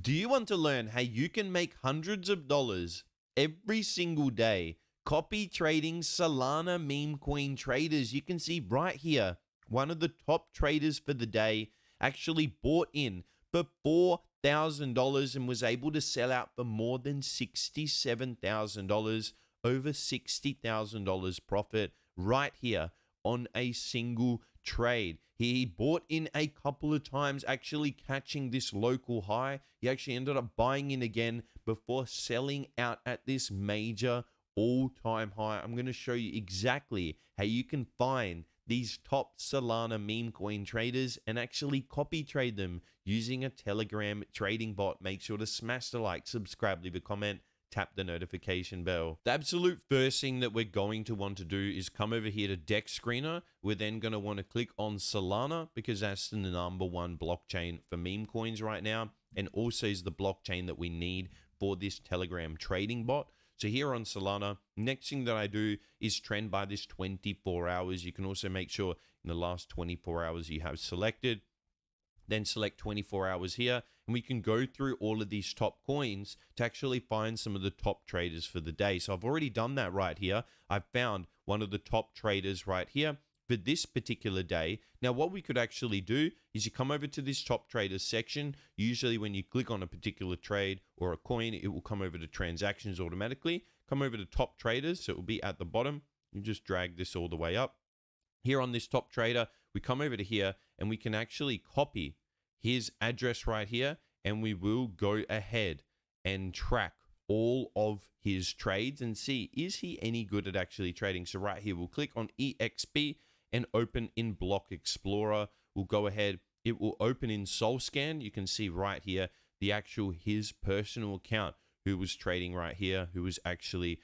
Do you want to learn how you can make hundreds of dollars every single day copy trading Solana meme coin traders? You can see right here, one of the top traders for the day actually bought in for $4,000 and was able to sell out for more than $67,000, over $60,000 profit right here on a single trade. He bought in a couple of times, actually catching this local high. He actually ended up buying in again before selling out at this major all-time high. I'm going to show you exactly how you can find these top Solana meme coin traders and actually copy trade them using a Telegram trading bot. Make sure to smash the like, subscribe, leave a comment, tap the notification bell. The absolute first thing that we're going to want to do is come over here to Deck Screener. We're then going to want to click on Solana because that's the #1 blockchain for meme coins right now, and also is the blockchain that we need for this Telegram trading bot. So here on Solana, next thing that I do is trend by this 24 hours. You can also make sure in the last 24 hours you have selected. Then select 24 hours here, and we can go through all of these top coins to actually find some of the top traders for the day. So I've already done that right here. I've found one of the top traders right here for this particular day. Now, what we could actually do is you come over to this top traders section. Usually when you click on a particular trade or a coin, it will come over to transactions automatically. Come over to top traders, so it will be at the bottom. You just drag this all the way up. Here on this top trader, we come over to here and we can actually copy his address right here, and we will go ahead and track all of his trades and see, is he any good at actually trading? So right here, we'll click on EXP and open in Block Explorer. We'll go ahead, it will open in SolScan. You can see right here, the actual, his personal account, who was trading right here, who was actually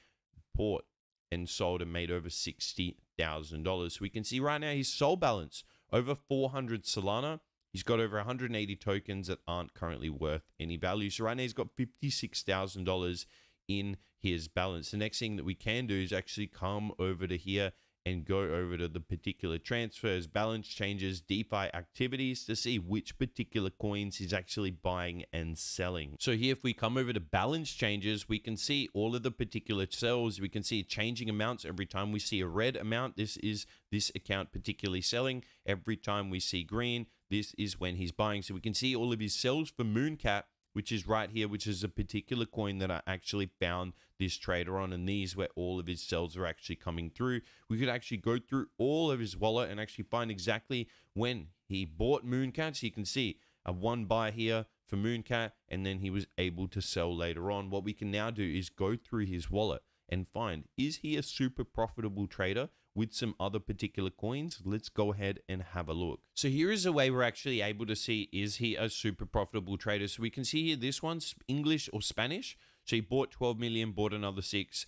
bought and sold and made over $60,000. So we can see right now his SOL balance over 400 Solana. He's got over 180 tokens that aren't currently worth any value. So right now he's got $56,000 in his balance. The next thing that we can do is actually come over to here and go over to the particular transfers, balance changes, DeFi activities to see which particular coins he's actually buying and selling. So here, if we come over to balance changes, we can see all of the particular sells. We can see changing amounts every time we see a red amount. This is this account particularly selling. Every time we see green, this is when he's buying. So we can see all of his sells for Mooncat, which is right here, which is a particular coin that I actually found this trader on, and these where all of his sells are actually coming through. We could actually go through all of his wallet and actually find exactly when he bought Mooncat. So you can see a one buy here for Mooncat, and then he was able to sell later on. What we can now do is go through his wallet and find, is he a super profitable trader with some other particular coins? Let's go ahead and have a look. So here is a way we're actually able to see, is he a super profitable trader? So we can see here, this one's English or Spanish. So he bought 12 million, bought another 6,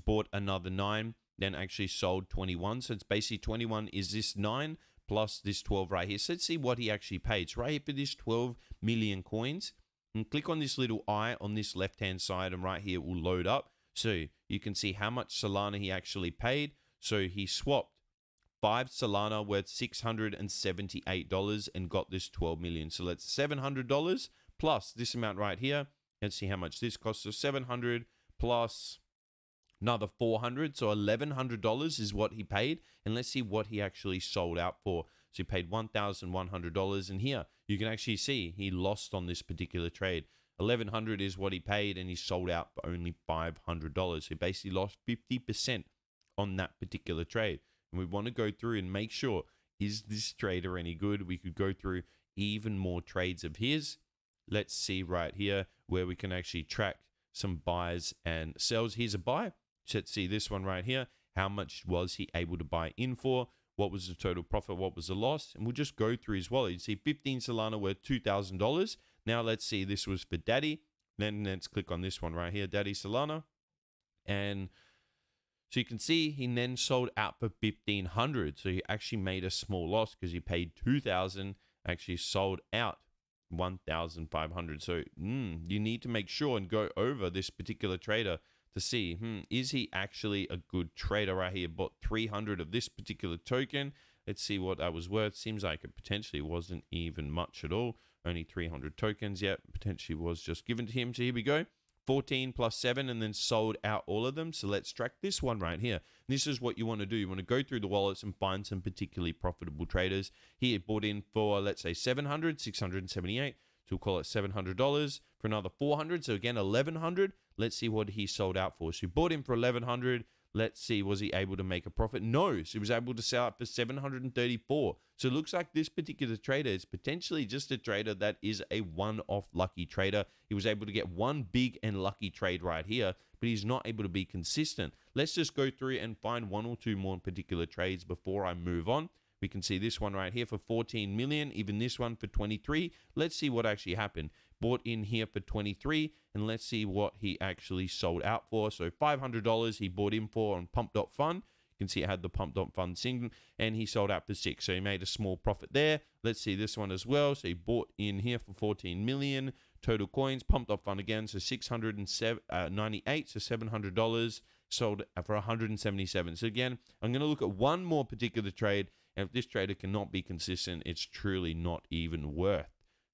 bought another 9, then actually sold 21. So it's basically 21 is this 9 plus this 12 right here. So let's see what he actually paid. So right here for this 12 million coins, and click on this little eye on this left-hand side, and right here it will load up. So you can see how much Solana he actually paid. So he swapped 5 Solana worth $678 and got this 12 million. So that's $700 plus this amount right here. Let's see how much this costs. So 700 plus another 400. So $1,100 is what he paid. And let's see what he actually sold out for. So he paid $1,100. And here you can actually see he lost on this particular trade. $1,100 is what he paid, and he sold out for only $500. So he basically lost 50% on that particular trade. And we want to go through and make sure, is this trader any good? We could go through even more trades of his. Let's see right here where we can actually track some buys and sells. Here's a buy. So let's see this one right here. How much was he able to buy in for? What was the total profit? What was the loss? And we'll just go through his wallet. You see 15 Solana worth $2,000. Now let's see, this was for Daddy. Then let's click on this one right here, Daddy Solana. And so you can see he then sold out for 1,500. So he actually made a small loss because he paid 2,000, actually sold out 1,500. So you need to make sure and go over this particular trader to see, is he actually a good trader right here? Bought 300 of this particular token. Let's see what that was worth. Seems like it potentially wasn't even much at all. only 300 tokens yet. Potentially was just given to him. So here we go. 14 plus 7 and then sold out all of them. So let's track this one right here. This is what you want to do. You want to go through the wallets and find some particularly profitable traders. Here bought in for, let's say 700, 678. So we'll call it $700 for another 400. So again, 1100. Let's see what he sold out for. So he bought in for 1100. Let's see, was he able to make a profit? No, so he was able to sell out for 734. So it looks like this particular trader is potentially just a trader that is a one-off lucky trader. He was able to get one big and lucky trade right here, but he's not able to be consistent. Let's just go through and find one or two more particular trades before I move on. We can see this one right here for 14 million, even this one for 23. Let's see what actually happened. Bought in here for 23, and let's see what he actually sold out for. So $500 he bought in for on pump.fun. You can see it had the pump.fun signal, and he sold out for 6. So he made a small profit there. Let's see this one as well. So he bought in here for 14 million total coins, pump.fun again. So 698, so $700 sold for 177. So again, I'm going to look at one more particular trade. And if this trader cannot be consistent, it's truly not even worth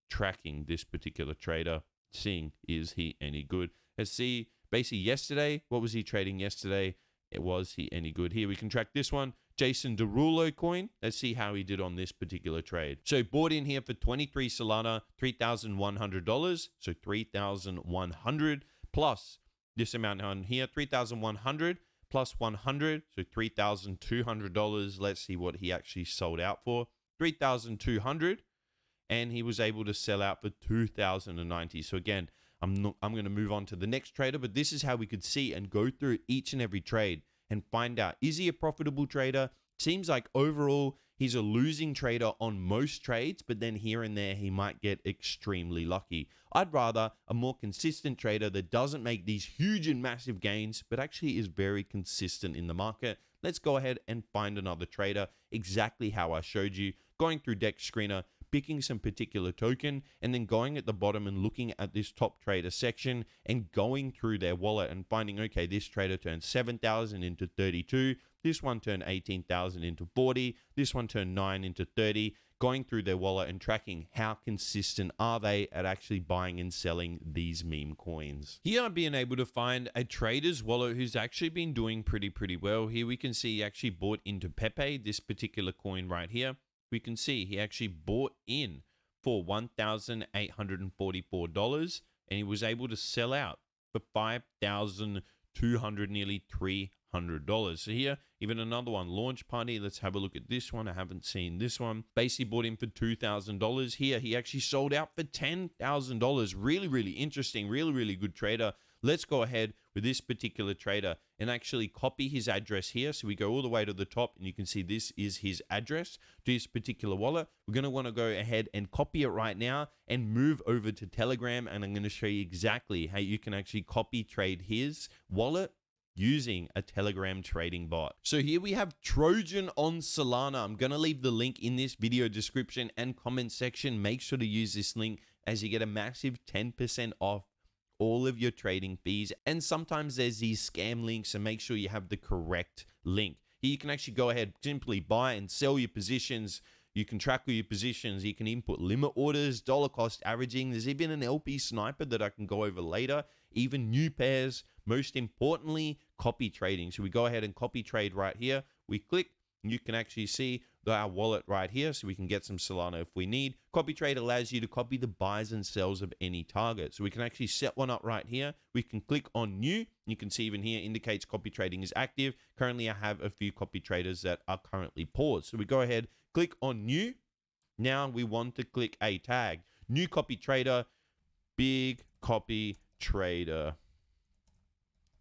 tracking this particular trader, seeing is he any good. Let's see, basically yesterday, what was he trading yesterday? Was he any good? Here we can track this one, Jason Derulo coin. Let's see how he did on this particular trade. So bought in here for 23 Solana, $3,100. So 3,100 plus this amount on here, 3,100 plus 100, so $3,200. Let's see what he actually sold out for. 3,200. And he was able to sell out for 2,090. So again, I'm going to move on to the next trader, but this is how we could see and go through each and every trade and find out, is he a profitable trader? Seems like overall he's a losing trader on most trades, but then here and there he might get extremely lucky. I'd rather a more consistent trader that doesn't make these huge and massive gains, but actually is very consistent in the market. Let's go ahead and find another trader exactly how I showed you, going through Deck Screener, picking some particular token, and then going at the bottom and looking at this top trader section and going through their wallet and finding, okay, this trader turned 7,000 into 32, this one turned 18,000 into 40, this one turned 9 into 30, going through their wallet and tracking how consistent are they at actually buying and selling these meme coins. Here I've been able to find a trader's wallet who's actually been doing pretty well. Here we can see he actually bought into Pepe, this particular coin right here. We can see he actually bought in for $1,844, and he was able to sell out for $5,200, nearly $300. So here, even another one, Launch Party. Let's have a look at this one. I haven't seen this one. Basically bought in for $2,000. Here, he actually sold out for $10,000. Really interesting, really good trader. Let's go ahead with this particular trader and actually copy his address here. So we go all the way to the top and you can see this is his address to this particular wallet. We're going to want to go ahead and copy it right now and move over to Telegram. And I'm going to show you exactly how you can actually copy trade his wallet using a Telegram trading bot. So here we have Trojan on Solana. I'm going to leave the link in this video description and comment section. Make sure to use this link as you get a massive 10% off all of your trading fees. And sometimes there's these scam links, so make sure you have the correct link. Here you can actually go ahead, simply buy and sell your positions. You can track all your positions. You can input limit orders, dollar cost averaging. There's even an LP sniper that I can go over later, even new pairs. Most importantly, copy trading. So we go ahead and copy trade right here. We click, and you can actually see our wallet right here, so we can get some Solana if we need. Copy trade allows you to copy the buys and sells of any target. So we can actually set one up right here. We can click on new. You can see even here indicates copy trading is active. Currently, I have a few copy traders that are currently paused. So we go ahead, click on new. Now we want to click a tag. New copy trader, big copy trader.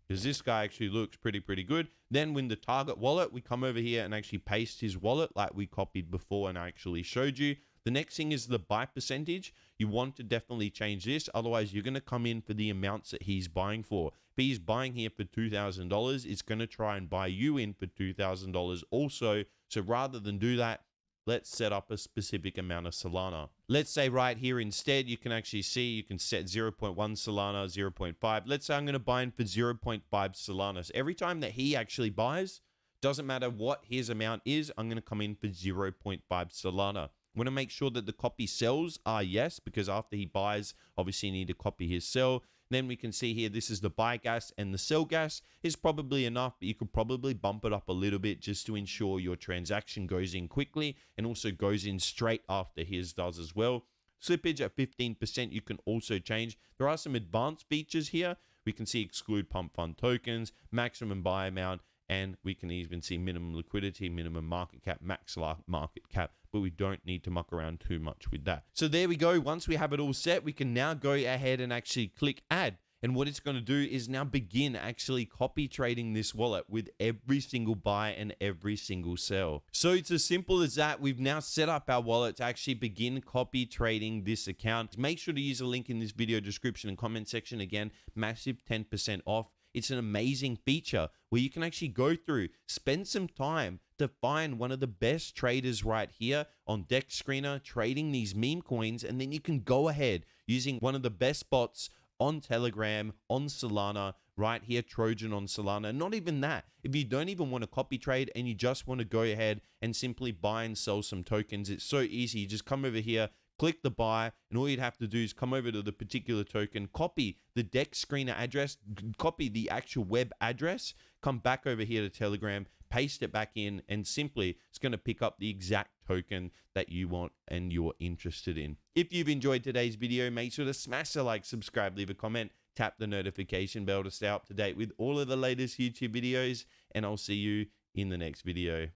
Because this guy actually looks pretty good. Then when the target wallet, we come over here and actually paste his wallet like we copied before and I actually showed you. The next thing is the buy percentage. You want to definitely change this. Otherwise, you're going to come in for the amounts that he's buying for. If he's buying here for $2,000, it's going to try and buy you in for $2,000 also. So rather than do that, let's set up a specific amount of Solana. Let's say right here instead, you can actually see, you can set 0.1 Solana, 0.5. Let's say I'm going to buy in for 0.5 Solana. So every time that he actually buys, doesn't matter what his amount is, I'm going to come in for 0.5 Solana. Want to make sure that the copy sells are yes, because after he buys, obviously you need to copy his sell. Then we can see here, this is the buy gas, and the sell gas is probably enough, but you could probably bump it up a little bit just to ensure your transaction goes in quickly and also goes in straight after his does as well. Slippage at 15% you can also change. There are some advanced features here. We can see exclude pump fund tokens, maximum buy amount, and we can even see minimum liquidity, minimum market cap, max market cap, but we don't need to muck around too much with that. So there we go. Once we have it all set, we can now go ahead and actually click add. And what it's going to do is now begin actually copy trading this wallet with every single buy and every single sell. So it's as simple as that. We've now set up our wallet to actually begin copy trading this account. Make sure to use the link in this video description and comment section. Again, massive 10% off. It's an amazing feature where you can actually go through, spend some time to find one of the best traders right here on Deck Screener trading these meme coins, and then you can go ahead using one of the best bots on Telegram, on Solana, right here, Trojan on Solana. Not even that. If you don't even want to copy trade and you just want to go ahead and simply buy and sell some tokens, it's so easy. You just come over here, click the buy, and all you'd have to do is come over to the particular token, copy the Deck Screener address, copy the actual web address, come back over here to Telegram, paste it back in, and simply it's going to pick up the exact token that you want and you're interested in. If you've enjoyed today's video, make sure to smash the like, subscribe, leave a comment, tap the notification bell to stay up to date with all of the latest YouTube videos, and I'll see you in the next video.